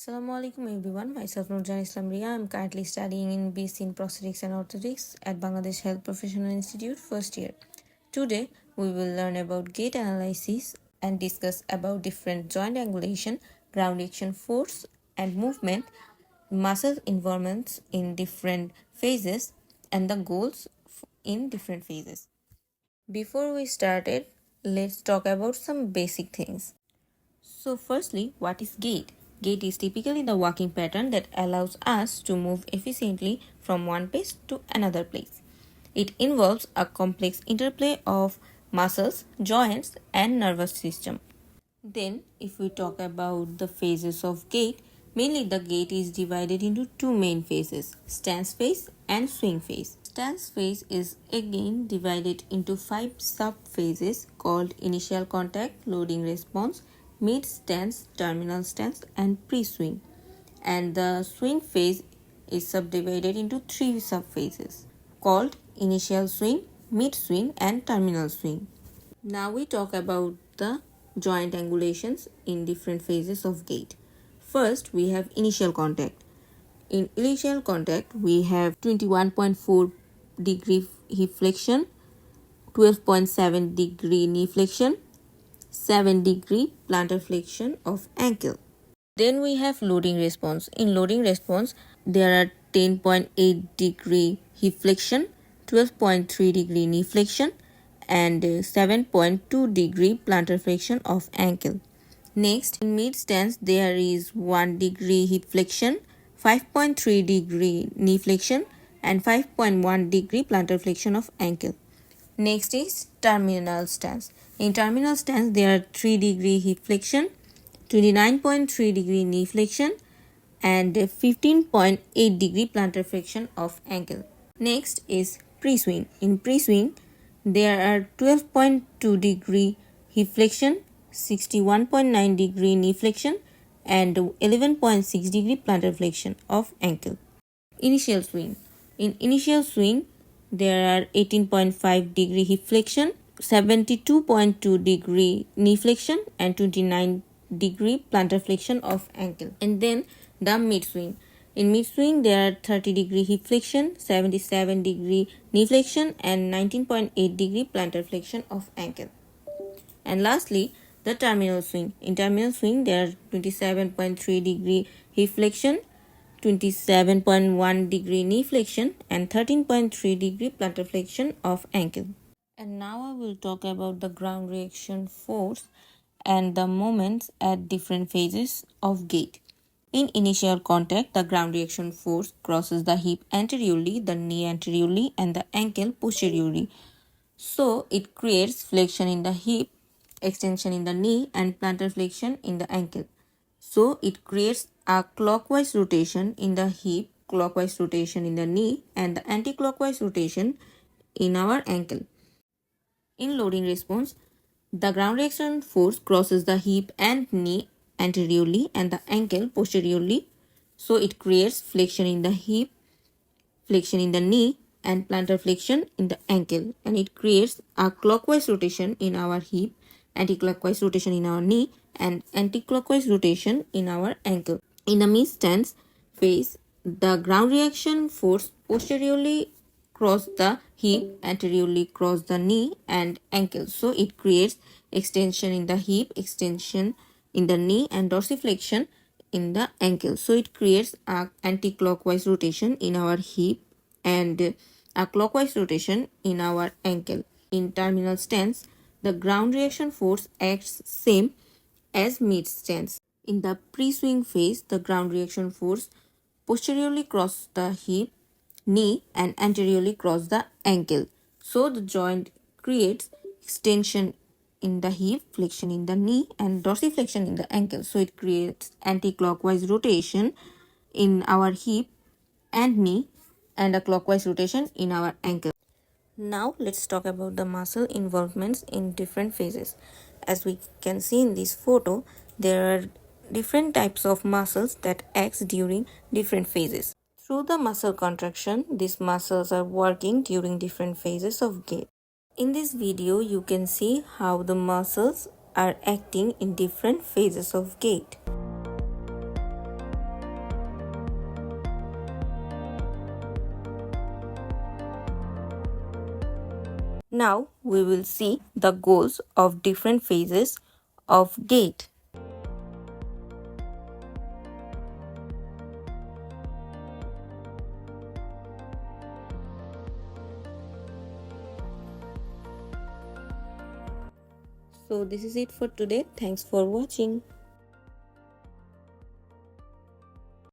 Assalamu alaikum everyone, myself Nurjahan Riya. I'm currently studying in BC in Prosthetics and Orthotics at Bangladesh Health Professional Institute first year. Today we will learn about gait analysis and discuss about different joint angulation, ground action force and movement, muscle involvements in different phases and the goals in different phases. Before we started, let's talk about some basic things. So firstly, what is gait? Gait is typically the walking pattern that allows us to move efficiently from one place to another place. It involves a complex interplay of muscles, joints, and nervous system. Then, if we talk about the phases of gait, mainly the gait is divided into two main phases, stance phase and swing phase. Stance phase is again divided into 5 sub-phases called initial contact, loading response, mid-stance, terminal stance, and pre-swing. And the swing phase is subdivided into 3 sub-phases called initial swing, mid-swing, and terminal swing. Now we talk about the joint angulations in different phases of gait. First, we have initial contact. In initial contact, we have 21.4 degree hip flexion, 12.7 degree knee flexion, 7 degree plantar flexion of ankle. Then we have loading response. In loading response, there are 10.8 degree hip flexion, 12.3 degree knee flexion, and 7.2 degree plantar flexion of ankle. Next, in mid stance, there is 1 degree hip flexion, 5.3 degree knee flexion, and 5.1 degree plantar flexion of ankle. Next is terminal stance. In terminal stance, there are 3 degree hip flexion, 29.3 degree knee flexion, and 15.8 degree plantar flexion of ankle. Next is pre-swing. In pre-swing, there are 12.2 degree hip flexion, 61.9 degree knee flexion, and 11.6 degree plantar flexion of ankle. Initial swing. In initial swing, there are 18.5 degree hip flexion, 72.2 degree knee flexion, and 29 degree plantar flexion of ankle. And then the mid swing. In mid swing, there are 30 degree hip flexion, 77 degree knee flexion, and 19.8 degree plantar flexion of ankle. And lastly, the terminal swing. In terminal swing, there are 27.3 degree hip flexion, 27.1 degree knee flexion, and 13.3 degree plantar flexion of ankle. And now I will talk about the ground reaction force and the moments at different phases of gait. In initial contact, the ground reaction force crosses the hip anteriorly, the knee anteriorly, and the ankle posteriorly. So it creates flexion in the hip, extension in the knee, and plantar flexion in the ankle. So it creates a clockwise rotation in the hip, clockwise rotation in the knee, and the anti-clockwise rotation in our ankle. In loading response, the ground reaction force crosses the hip and knee anteriorly and the ankle posteriorly. So it creates flexion in the hip, flexion in the knee, and plantar flexion in the ankle. And it creates a clockwise rotation in our hip, anti-clockwise rotation in our knee, and anti-clockwise rotation in our ankle. In the mid stance phase, the ground reaction force posteriorly cross the hip, anteriorly cross the knee and ankle. So it creates extension in the hip, extension in the knee, and dorsiflexion in the ankle. So it creates a anti-clockwise rotation in our hip and a clockwise rotation in our ankle. In terminal stance, the ground reaction force acts same as mid stance. In the pre-swing phase, the ground reaction force posteriorly crosses the hip, knee, and anteriorly cross the ankle. So the joint creates extension in the hip, flexion in the knee, and dorsiflexion in the ankle. So it creates anti-clockwise rotation in our hip and knee and a clockwise rotation in our ankle. Now let's talk about the muscle involvements in different phases. As we can see in this photo, there are different types of muscles that acts during different phases. Through the muscle contraction, these muscles are working during different phases of gait. In this video, you can see how the muscles are acting in different phases of gait. Now we will see the goals of different phases of Gait. So this is it for today. Thanks for watching.